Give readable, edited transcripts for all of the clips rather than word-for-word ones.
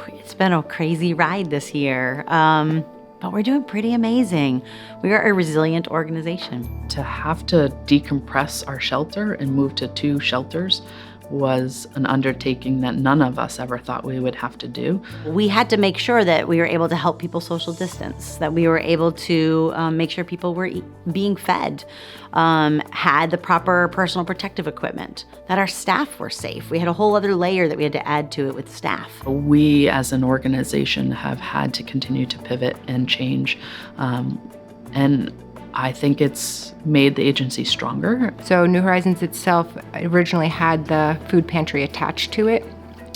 It's been a crazy ride this year, but we're doing pretty amazing. We are a resilient organization. To have to decompress our shelter and move to 2 shelters was an undertaking that none of us ever thought we would have to do. We had to make sure that we were able to help people social distance, that we were able to make sure people were being fed, had the proper personal protective equipment, that our staff were safe. We had a whole other layer that we had to add to it with staff. We as an organization have had to continue to pivot and change, and I think it's made the agency stronger. So New Horizons itself originally had the food pantry attached to it,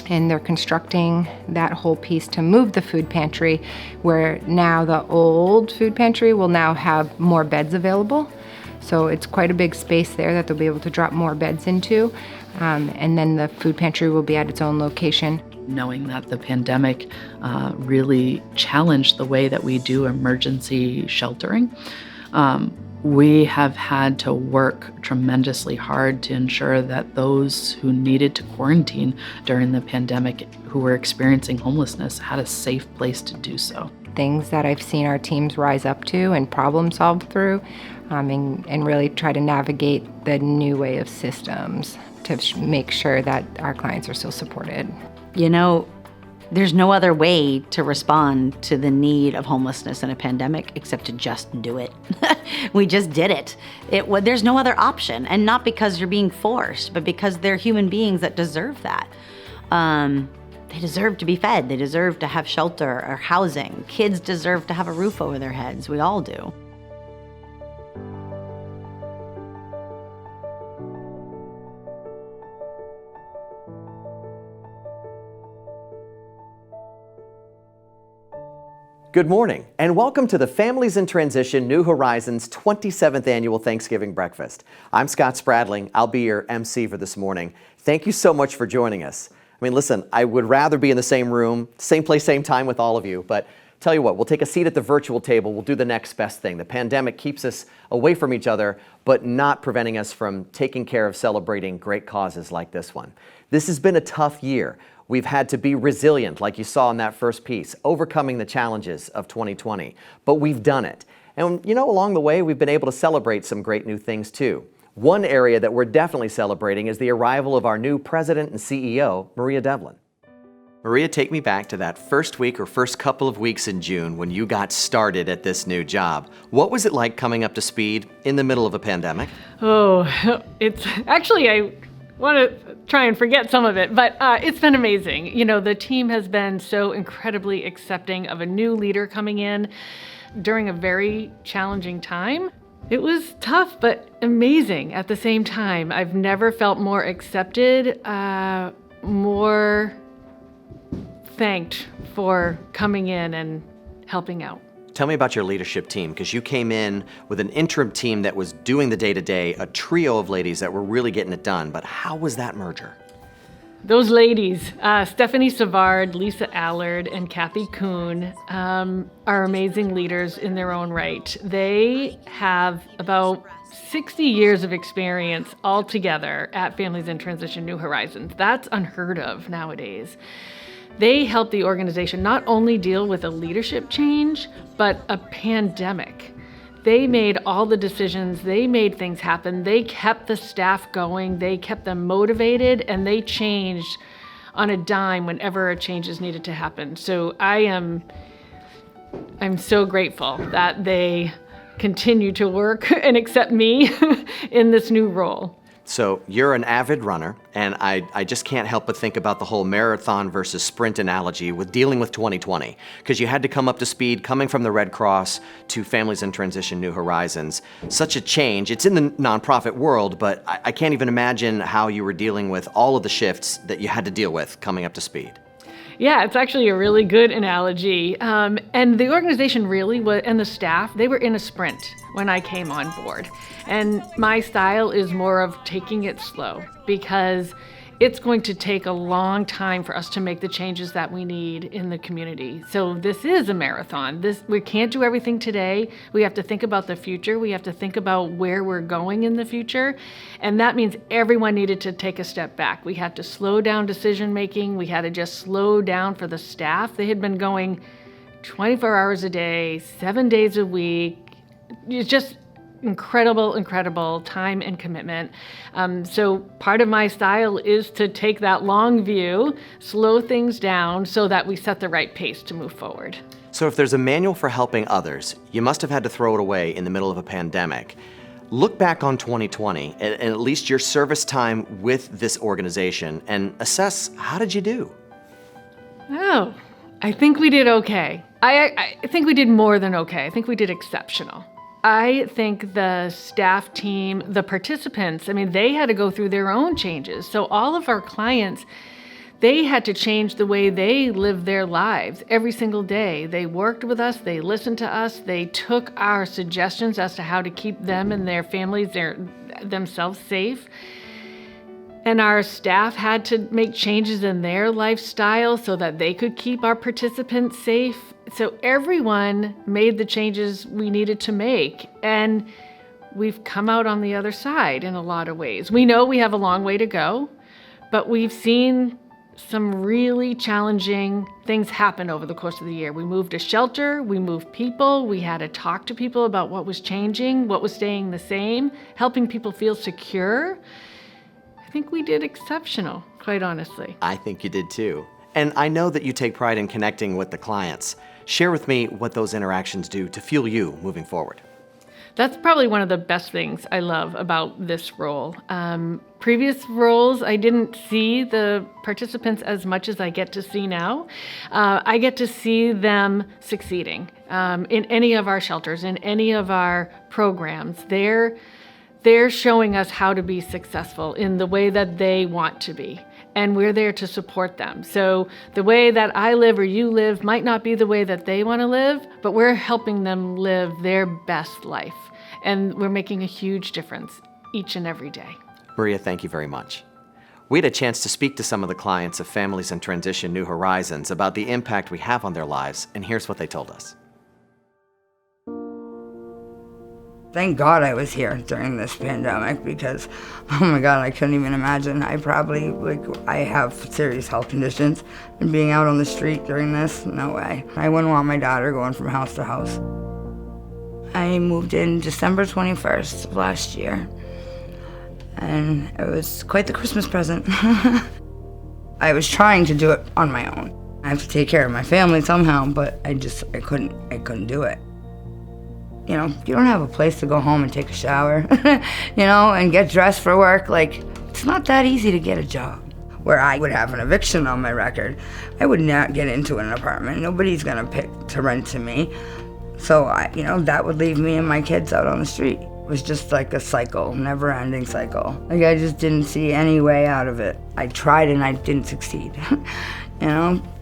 and they're constructing that whole piece to move the food pantry, where now the old food pantry will now have more beds available. So it's quite a big space there that they'll be able to drop more beds into, and then the food pantry will be at its own location. Knowing that the pandemic really challenged the way that we do emergency sheltering, we have had to work tremendously hard to ensure that those who needed to quarantine during the pandemic, who were experiencing homelessness, had a safe place to do so. Things that I've seen our teams rise up to and problem solve through, and really try to navigate the new way of systems to make sure that our clients are still supported. You know, there's no other way to respond to the need of homelessness in a pandemic except to just do it. We just did it. There's no other option, and not because you're being forced, but because they're human beings that deserve that. They deserve to be fed. They deserve to have shelter or housing. Kids deserve to have a roof over their heads. We all do. Good morning, and welcome to the Families in Transition New Horizons 27th Annual Thanksgiving Breakfast. I'm Scott Spradling. I'll be your MC for this morning. Thank you so much for joining us. I mean, listen, I would rather be in the same room, same place, same time with all of you, but tell you what, we'll take a seat at the virtual table. We'll do the next best thing. The pandemic keeps us away from each other, but not preventing us from taking care of celebrating great causes like this one. This has been a tough year. We've had to be resilient, like you saw in that first piece, overcoming the challenges of 2020. But we've done it. And you know, along the way, we've been able to celebrate some great new things too. One area that we're definitely celebrating is the arrival of our new president and CEO, Maria Devlin. Maria, take me back to that first week or first couple of weeks in June when you got started at this new job. What was it like coming up to speed in the middle of a pandemic? Oh, it's actually, I want to try and forget some of it, but it's been amazing. You know, the team has been so incredibly accepting of a new leader coming in during a very challenging time. It was tough, but amazing at the same time. I've never felt more accepted, more thanked for coming in and helping out. Tell me about your leadership team, because you came in with an interim team that was doing the day-to-day, a trio of ladies that were really getting it done. But how was that merger? Those ladies, Stephanie Savard, Lisa Allard, and Kathy Kuhn, are amazing leaders in their own right. They have about 60 years of experience altogether at Families in Transition New Horizons. That's unheard of nowadays. They helped the organization not only deal with a leadership change, but a pandemic. They made all the decisions, they made things happen, they kept the staff going, they kept them motivated, and they changed on a dime whenever a change is needed to happen. So I'm so grateful that they continue to work and accept me in this new role. So you're an avid runner, and I just can't help but think about the whole marathon versus sprint analogy with dealing with 2020, because you had to come up to speed coming from the Red Cross to Families in Transition New Horizons. Such a change. It's in the nonprofit world, but I can't even imagine how you were dealing with all of the shifts that you had to deal with coming up to speed. Yeah, it's actually a really good analogy. And the organization really was, and the staff, they were in a sprint when I came on board. And my style is more of taking it slow, because it's going to take a long time for us to make the changes that we need in the community. So this is a marathon. We can't do everything today. We have to think about the future. We have to think about where we're going in the future. And that means everyone needed to take a step back. We had to slow down decision making. We had to just slow down for the staff. They had been going 24 hours a day, 7 days a week. It's just incredible time and commitment. So part of my style is to take that long view, slow things down so that we set the right pace to move forward. So if there's a manual for helping others, you must have had to throw it away in the middle of a pandemic. Look back on 2020 and at least your service time with this organization and assess, how did you do? Oh, I think we did okay. I think we did more than okay. I think we did exceptional. I think the staff team, the participants, they had to go through their own changes. So all of our clients, they had to change the way they live their lives every single day. They worked with us, they listened to us, they took our suggestions as to how to keep them and their families, themselves safe. And our staff had to make changes in their lifestyle so that they could keep our participants safe. So everyone made the changes we needed to make. And we've come out on the other side in a lot of ways. We know we have a long way to go, but we've seen some really challenging things happen over the course of the year. We moved a shelter, we moved people, we had to talk to people about what was changing, what was staying the same, helping people feel secure. I think we did exceptional, quite honestly. I think you did too. And I know that you take pride in connecting with the clients. Share with me what those interactions do to fuel you moving forward. That's probably one of the best things I love about this role. Previous roles, I didn't see the participants as much as I get to see now. I get to see them succeeding in any of our shelters, in any of our programs. They're showing us how to be successful in the way that they want to be, and we're there to support them. So the way that I live or you live might not be the way that they want to live, but we're helping them live their best life, and we're making a huge difference each and every day. Maria, thank you very much. We had a chance to speak to some of the clients of Families in Transition New Horizons about the impact we have on their lives, and here's what they told us. Thank God I was here during this pandemic because, oh my God, I couldn't even imagine. I have serious health conditions, and being out on the street during this, no way. I wouldn't want my daughter going from house to house. I moved in December 21st of last year, and it was quite the Christmas present. I was trying to do it on my own. I have to take care of my family somehow, but I couldn't do it. You know, you don't have a place to go home and take a shower, and get dressed for work. It's not that easy to get a job. Where I would have an eviction on my record, I would not get into an apartment. Nobody's gonna pick to rent to me. So, that would leave me and my kids out on the street. It was just like a cycle, never-ending cycle. I just didn't see any way out of it. I tried and I didn't succeed.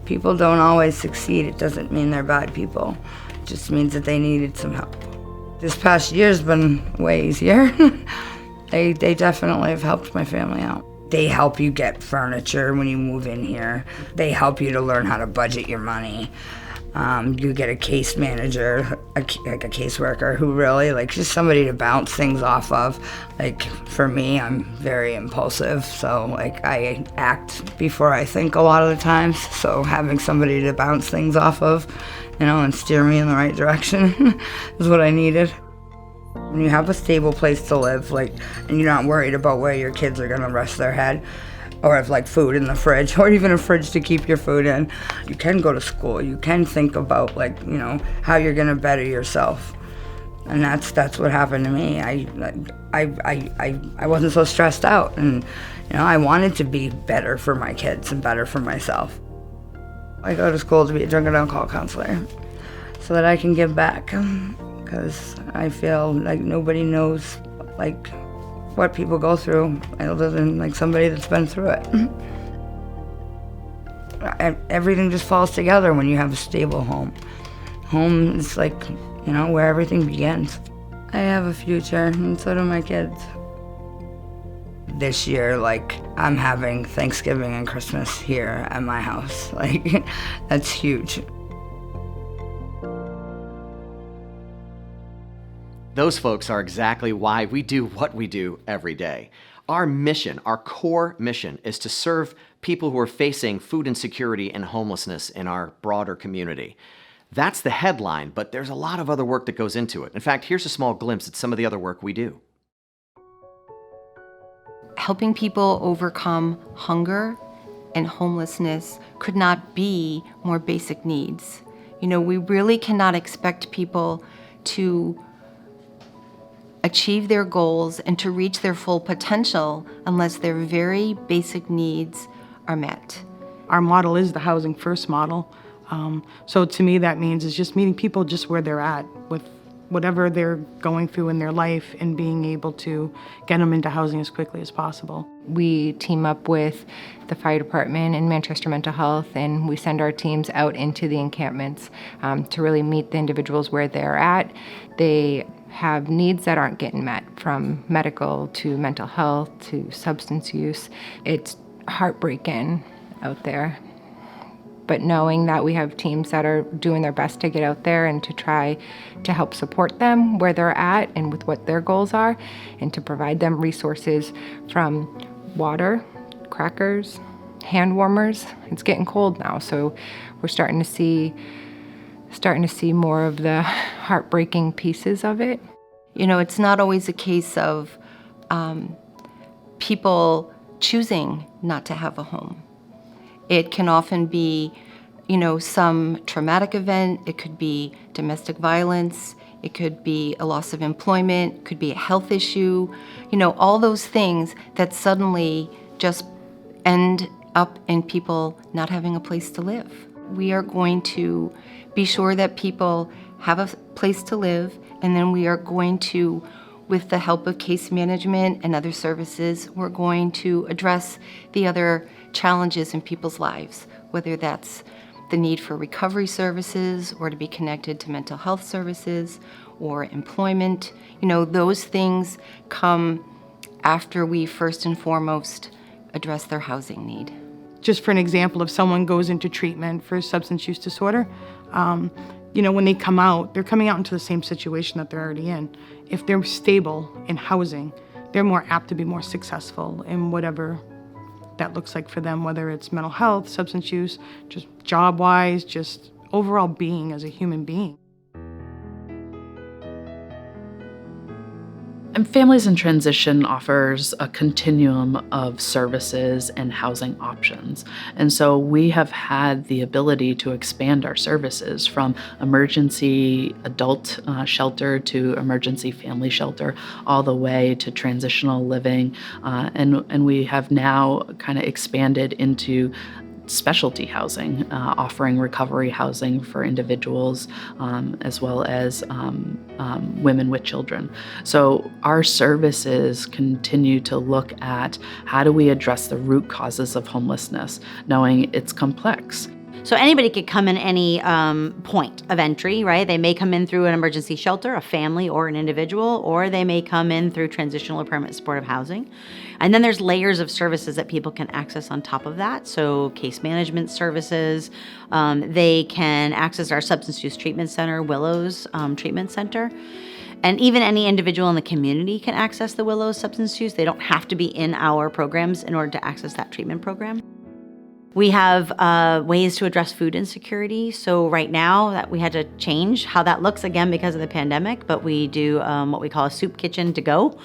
People don't always succeed. It doesn't mean they're bad people. It just means that they needed some help. This past year's been way easier. They definitely have helped my family out. They help you get furniture when you move in here. They help you to learn how to budget your money. You get a case manager, a caseworker who really, just somebody to bounce things off of. For me, I'm very impulsive, so I act before I think a lot of the times. So having somebody to bounce things off of, and steer me in the right direction is what I needed. When you have a stable place to live, and you're not worried about where your kids are gonna rest their head, or have food in the fridge, or even a fridge to keep your food in, you can go to school. You can think about how you're gonna better yourself, and that's what happened to me. I wasn't so stressed out, and I wanted to be better for my kids and better for myself. I go to school to be a drug and alcohol counselor so that I can give back, because I feel like nobody knows what people go through other than somebody that's been through it. Everything just falls together when you have a stable home. Home is where everything begins. I have a future, and so do my kids. this year, like, I'm having Thanksgiving and Christmas here at my house. Like, that's huge. Those folks are exactly why we do what we do every day. Our mission, our core mission, is to serve people who are facing food insecurity and homelessness in our broader community. That's the headline, but there's a lot of other work that goes into it. In fact, here's a small glimpse at some of the other work we do. Helping people overcome hunger and homelessness could not be more basic needs. You know, we really cannot expect people to achieve their goals and to reach their full potential unless their very basic needs are met. Our model is the housing first model. So to me, that means is just meeting people just where they're at with whatever they're going through in their life and being able to get them into housing as quickly as possible. We team up with the fire department and Manchester Mental Health, and we send our teams out into the encampments to really meet the individuals where they're at. They have needs that aren't getting met, from medical to mental health to substance use. It's heartbreaking out there. But knowing that we have teams that are doing their best to get out there and to try to help support them where they're at and with what their goals are, and to provide them resources from water, crackers, hand warmers. It's getting cold now, so we're starting to see more of the heartbreaking pieces of it. You know, it's not always a case of people choosing not to have a home. It can often be, you know, some traumatic event. It could be domestic violence. It could be a loss of employment. It could be a health issue. You know, all those things that suddenly just end up in people not having a place to live. We are going to be sure that people have a place to live, and then we are going to, with the help of case management and other services, we're going to address the other challenges in people's lives, whether that's the need for recovery services or to be connected to mental health services or employment. You know, those things come after we first and foremost address their housing need. Just for an example, if someone goes into treatment for substance use disorder, you know, when they come out, they're coming out into the same situation that they're already in. If they're stable in housing, they're more apt to be more successful in whatever that looks like for them, whether it's mental health, substance use, just job-wise, just overall being as a human being. And Families in Transition offers a continuum of services and housing options. And so we have had the ability to expand our services from emergency adult shelter to emergency family shelter, all the way to transitional living. And we have now kind of expanded into specialty housing, offering recovery housing for individuals as well as women with children. So our services continue to look at how do we address the root causes of homelessness, knowing it's complex. So anybody could come in any point of entry, right? They may come in through an emergency shelter, a family or an individual, or they may come in through transitional or permanent supportive housing. And then there's layers of services that people can access on top of that. So case management services, they can access our substance use treatment center, Willows Treatment Center. And even any individual in the community can access the Willows substance use. They don't have to be in our programs in order to access that treatment program. We have ways to address food insecurity. So right now that we had to change how that looks again because of the pandemic, but we do what we call a soup kitchen to go.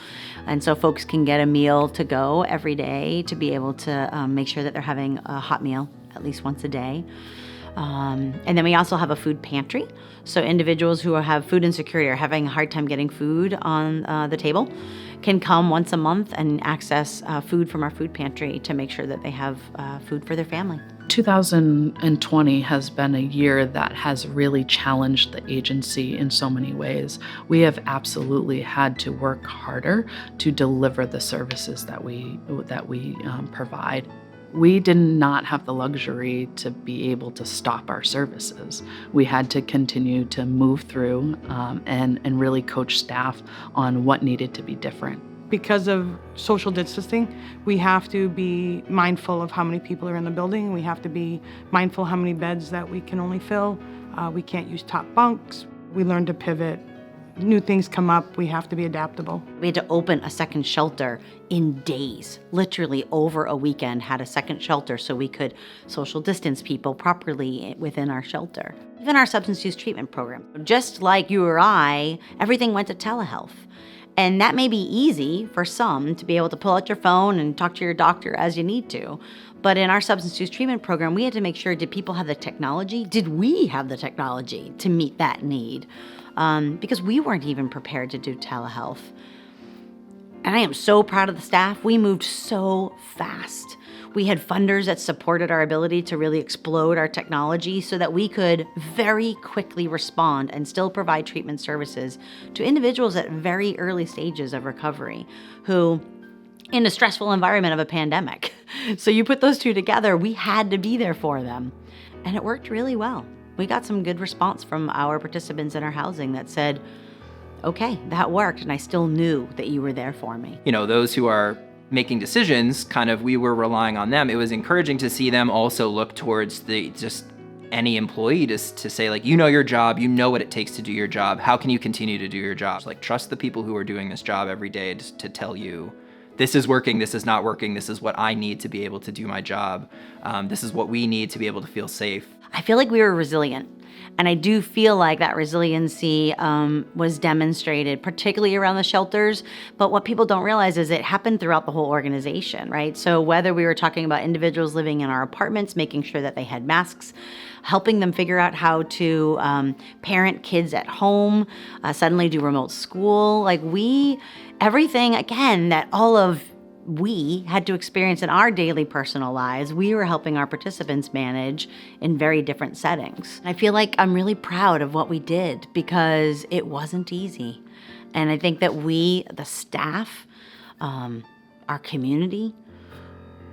And so folks can get a meal to go every day to be able to make sure that they're having a hot meal at least once a day. And then we also have a food pantry. So individuals who have food insecurity or having a hard time getting food on the table can come once a month and access food from our food pantry to make sure that they have food for their family. 2020 has been a year that has really challenged the agency in so many ways. We have absolutely had to work harder to deliver the services that we provide. We did not have the luxury to be able to stop our services. We had to continue to move through and really coach staff on what needed to be different. because of social distancing, we have to be mindful of how many people are in the building. We have to be mindful how many beds that we can only fill. We can't use top bunks. We learn to pivot. New things come up, we have to be adaptable. We had to open a second shelter in days, literally over a weekend, had a second shelter so we could social distance people properly within our shelter. Even our substance use treatment program, just like you or I, everything went to telehealth. And that may be easy for some to be able to pull out your phone and talk to your doctor as you need to. But in our substance use treatment program, we had to make sure, did people have the technology? Did we have the technology to meet that need? Because we weren't even prepared to do telehealth. And I am so proud of the staff. We moved so fast. We had funders that supported our ability to really explode our technology so that we could very quickly respond and still provide treatment services to individuals at very early stages of recovery who, in a stressful environment of a pandemic. So you put those two together, we had to be there for them. And it worked really well. We got some good response from our participants in our housing that said, okay, that worked, and I still knew that you were there for me. You know, those who are making decisions, kind of, we were relying on them. It was encouraging to see them also look towards any employee to say, like, you know your job, you know what it takes to do your job. How can you continue to do your job? Like, trust the people who are doing this job every day to tell you, this is working, this is not working, this is what I need to be able to do my job. This is what we need to be able to feel safe. I feel like we were resilient. And I do feel like that resiliency was demonstrated, particularly around the shelters. But what people don't realize is it happened throughout the whole organization, right? So whether we were talking about individuals living in our apartments, making sure that they had masks, helping them figure out how to parent kids at home, suddenly do remote school, everything, again, that all of we had to experience in our daily personal lives, we were helping our participants manage in very different settings. I feel like I'm really proud of what we did because it wasn't easy. And I think that we, the staff, our community,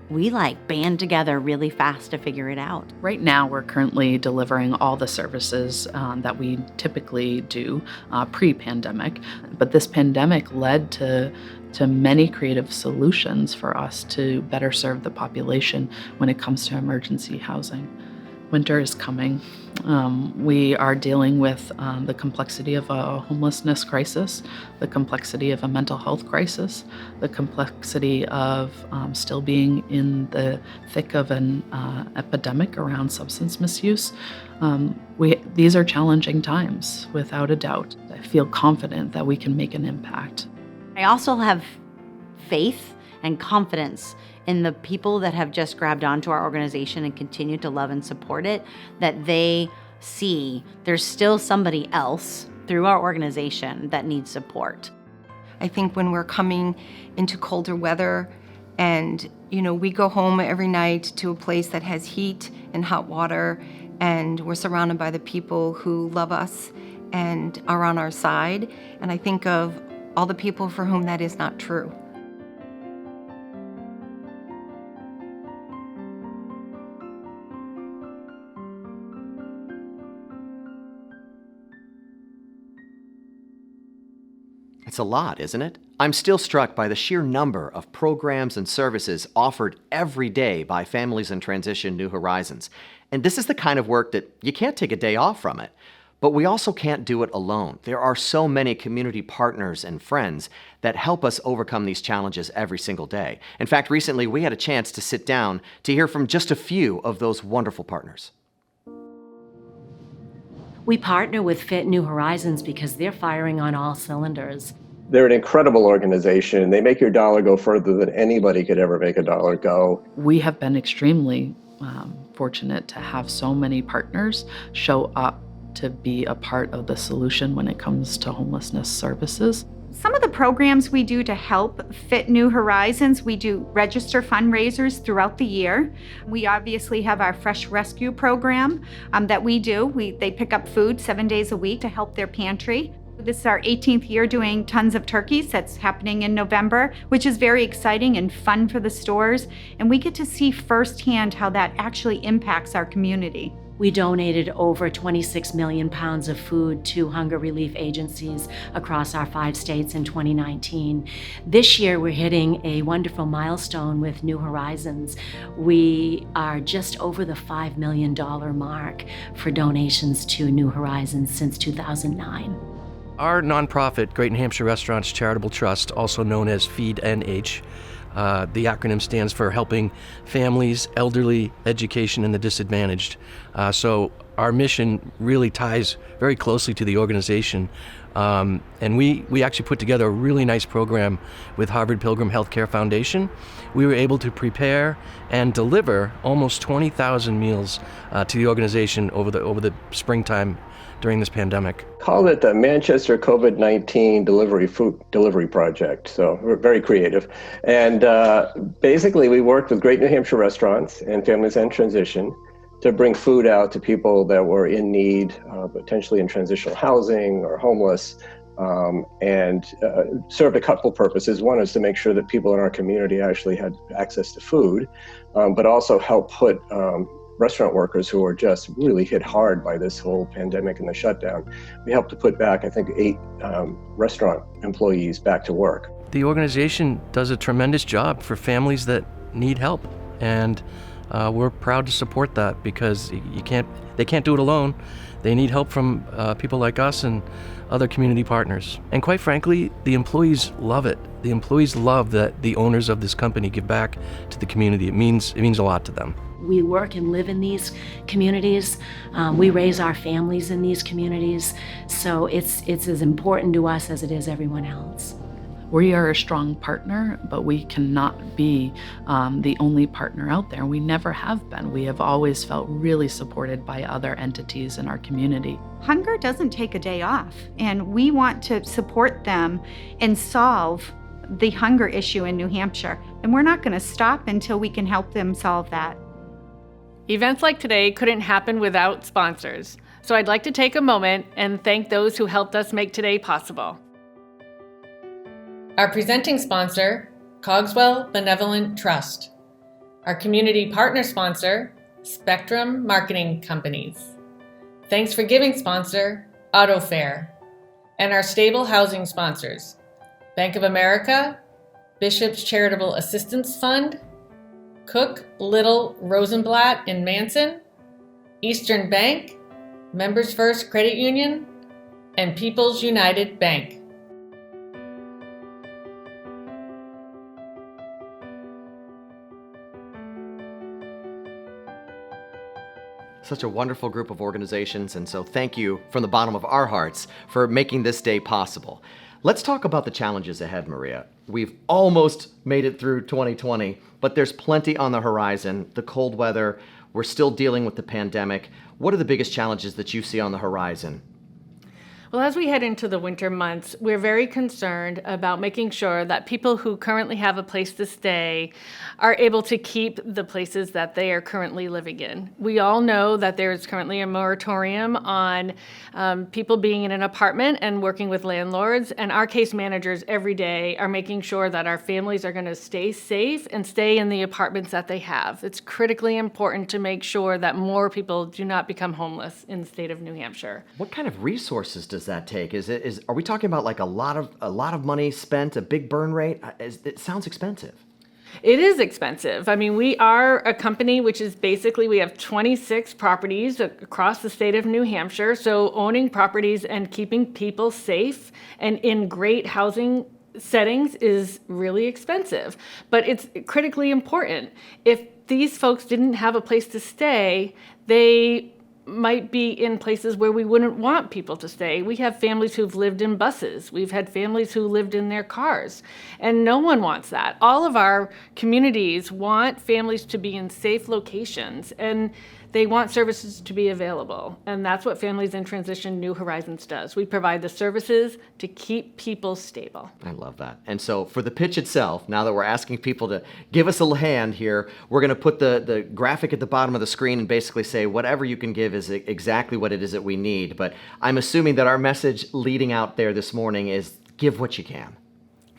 we band together really fast to figure it out. Right now, we're currently delivering all the services that we typically do pre-pandemic, but this pandemic led to many creative solutions for us to better serve the population when it comes to emergency housing. Winter is coming. We are dealing with the complexity of a homelessness crisis, the complexity of a mental health crisis, the complexity of still being in the thick of an epidemic around substance misuse. These are challenging times, without a doubt. I feel confident that we can make an impact. I also have faith and confidence in the people that have just grabbed onto our organization and continue to love and support it, that they see there's still somebody else through our organization that needs support. I think when we're coming into colder weather and, we go home every night to a place that has heat and hot water, and we're surrounded by the people who love us and are on our side, and I think of all the people for whom that is not true. It's a lot, isn't it? I'm still struck by the sheer number of programs and services offered every day by Families in Transition New Horizons. And this is the kind of work that you can't take a day off from it. But we also can't do it alone. There are so many community partners and friends that help us overcome these challenges every single day. In fact, recently we had a chance to sit down to hear from just a few of those wonderful partners. We partner with Fit New Horizons because they're firing on all cylinders. They're an incredible organization. They make your dollar go further than anybody could ever make a dollar go. We have been extremely fortunate to have so many partners show up to be a part of the solution when it comes to homelessness services. Some of the programs we do to help Fit New Horizons, we do register fundraisers throughout the year. We obviously have our Fresh Rescue program that we do. They pick up food 7 days a week to help their pantry. This is our 18th year doing Tons of Turkeys. That's happening in November, which is very exciting and fun for the stores. And we get to see firsthand how that actually impacts our community. We donated over 26 million pounds of food to hunger relief agencies across our 5 states in 2019. This year, we're hitting a wonderful milestone with New Horizons. We are just over the $5 million mark for donations to New Horizons since 2009. Our nonprofit, Great New Hampshire Restaurants Charitable Trust, also known as Feed NH, the acronym stands for Helping Families, Elderly, Education, and the Disadvantaged. So our mission really ties very closely to the organization. And we actually put together a really nice program with Harvard Pilgrim Healthcare Foundation. We were able to prepare and deliver almost 20,000 meals to the organization over the springtime during this pandemic. Called it the Manchester COVID-19 Food Delivery Project. So we're very creative. And basically we worked with Great New Hampshire Restaurants and Families in Transition to bring food out to people that were in need, potentially in transitional housing or homeless, and served a couple purposes. One is to make sure that people in our community actually had access to food, but also help put restaurant workers who were just really hit hard by this whole pandemic and the shutdown. We helped to put back, I think, 8 restaurant employees back to work. The organization does a tremendous job for families that need help, and we're proud to support that because they can't do it alone. They need help from people like us and other community partners. And quite frankly, the employees love it. The employees love that the owners of this company give back to the community. It means a lot to them. We work and live in these communities. We raise our families in these communities. So it's as important to us as it is everyone else. We are a strong partner, but we cannot be the only partner out there. We never have been. We have always felt really supported by other entities in our community. Hunger doesn't take a day off, and we want to support them and solve the hunger issue in New Hampshire. And we're not going to stop until we can help them solve that. Events like today couldn't happen without sponsors. So I'd like to take a moment and thank those who helped us make today possible. Our presenting sponsor, Cogswell Benevolent Trust. Our community partner sponsor, Spectrum Marketing Companies. Thanks for giving sponsor, AutoFair. And our stable housing sponsors, Bank of America, Bishop's Charitable Assistance Fund, Cook, Little, Rosenblatt, and Manson, Eastern Bank, Members First Credit Union, and People's United Bank. Such a wonderful group of organizations, and so thank you from the bottom of our hearts for making this day possible. Let's talk about the challenges ahead, Maria. We've almost made it through 2020, but there's plenty on the horizon. The cold weather, we're still dealing with the pandemic. What are the biggest challenges that you see on the horizon? Well, as we head into the winter months, we're very concerned about making sure that people who currently have a place to stay are able to keep the places that they are currently living in. We all know that there is currently a moratorium on people being in an apartment and working with landlords, and our case managers every day are making sure that our families are going to stay safe and stay in the apartments that they have. It's critically important to make sure that more people do not become homeless in the state of New Hampshire. What kind of resources does that take? Are we talking about like a lot of money spent, a big burn rate? It sounds expensive. It is expensive. I mean, we are a company which is basically, we have 26 properties across the state of New Hampshire. So owning properties and keeping people safe and in great housing settings is really expensive, but it's critically important. If these folks didn't have a place to stay, they might be in places where we wouldn't want people to stay. We have families who've lived in buses. We've had families who lived in their cars, and no one wants that. All of our communities want families to be in safe locations, and they want services to be available. And that's what Families in Transition New Horizons does. We provide the services to keep people stable. I love that. And so for the pitch itself, now that we're asking people to give us a hand here, we're going to put the graphic at the bottom of the screen and basically say whatever you can give is exactly what it is that we need. But I'm assuming that our message leading out there this morning is give what you can.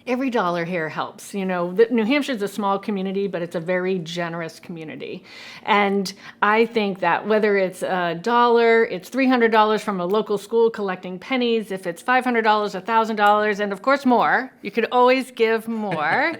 every dollar here helps. New Hampshire is a small community, but it's a very generous community. And I think that whether it's $1, it's $300 from a local school collecting pennies, if it's $500, $1,000, and of course more, you could always give more.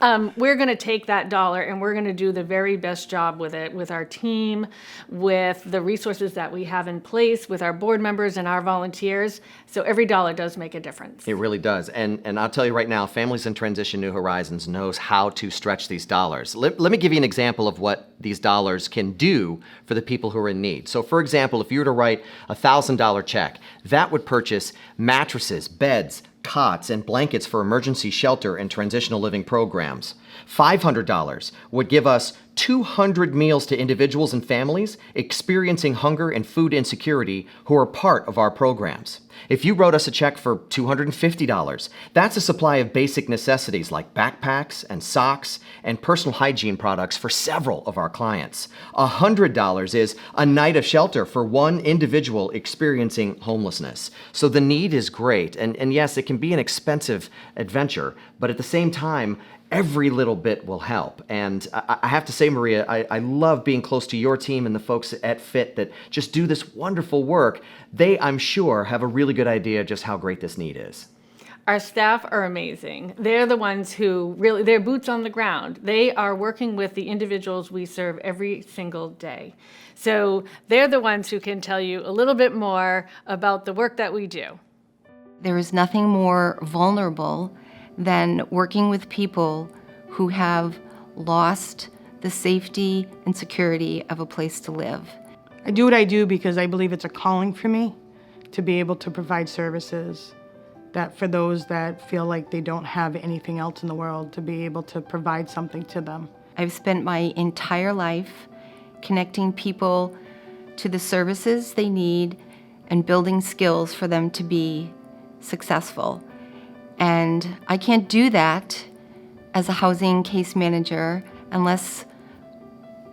We're going to take that dollar and we're going to do the very best job with it, with our team, with the resources that we have in place, with our board members and our volunteers. So every dollar does make a difference. It really does. And I'll tell you right now, Families in Transition New Horizons knows how to stretch these dollars. Let me give you an example of what these dollars can do for the people who are in need. So for example, if you were to write a $1,000 check, that would purchase mattresses, beds, cots, and blankets for emergency shelter and transitional living programs. $500 would give us 200 meals to individuals and families experiencing hunger and food insecurity who are part of our programs. If you wrote us a check for $250, that's a supply of basic necessities like backpacks and socks and personal hygiene products for several of our clients. $100 is a night of shelter for one individual experiencing homelessness. So the need is great, and yes, it can be an expensive adventure, but at the same time, every little bit will help. And I have to say, Maria, I love being close to your team and the folks at FIT that just do this wonderful work. They, I'm sure, have a really good idea just how great this need is. Our staff are amazing. They're the ones who really, they're boots on the ground. They are working with the individuals we serve every single day. So they're the ones who can tell you a little bit more about the work that we do. There is nothing more vulnerable than working with people who have lost the safety and security of a place to live. I do what I do because I believe it's a calling for me to be able to provide services that for those that feel like they don't have anything else in the world, to be able to provide something to them. I've spent my entire life connecting people to the services they need and building skills for them to be successful. And I can't do that as a housing case manager unless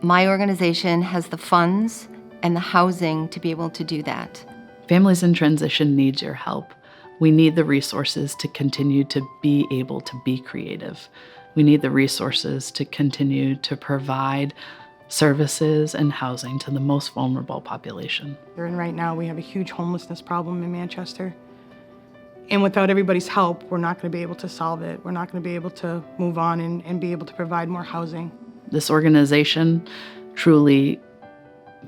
my organization has the funds and the housing to be able to do that. Families in Transition needs your help. We need the resources to continue to be able to be creative. We need the resources to continue to provide services and housing to the most vulnerable population. And right now we have a huge homelessness problem in Manchester. And without everybody's help, we're not going to be able to solve it. We're not going to be able to move on and be able to provide more housing. This organization truly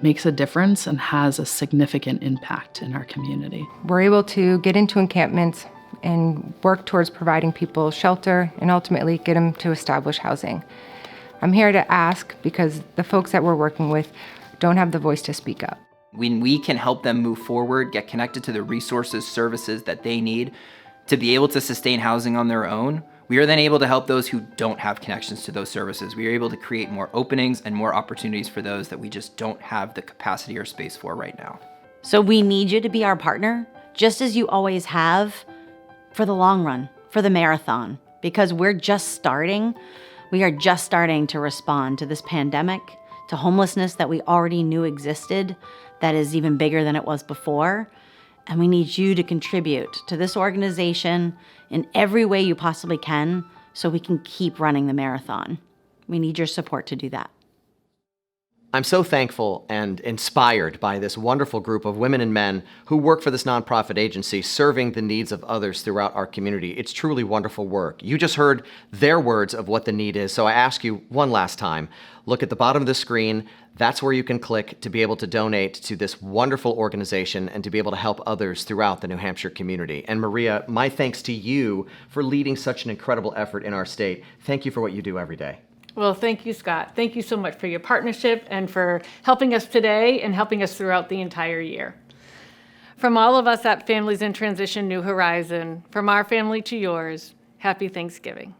makes a difference and has a significant impact in our community. We're able to get into encampments and work towards providing people shelter and ultimately get them to establish housing. I'm here to ask because the folks that we're working with don't have the voice to speak up. When we can help them move forward, get connected to the resources, services that they need to be able to sustain housing on their own, we are then able to help those who don't have connections to those services. We are able to create more openings and more opportunities for those that we just don't have the capacity or space for right now. So we need you to be our partner, just as you always have, for the long run, for the marathon, because we're just starting. We are just starting to respond to this pandemic, to homelessness that we already knew existed, that is even bigger than it was before. And we need you to contribute to this organization in every way you possibly can so we can keep running the marathon. We need your support to do that. I'm so thankful and inspired by this wonderful group of women and men who work for this nonprofit agency serving the needs of others throughout our community. It's truly wonderful work. You just heard their words of what the need is, so I ask you one last time, look at the bottom of the screen. That's where you can click to be able to donate to this wonderful organization and to be able to help others throughout the New Hampshire community. And Maria, my thanks to you for leading such an incredible effort in our state. Thank you for what you do every day. Well, thank you, Scott. Thank you so much for your partnership and for helping us today and helping us throughout the entire year. From all of us at Families in Transition New Horizon, from our family to yours, happy Thanksgiving.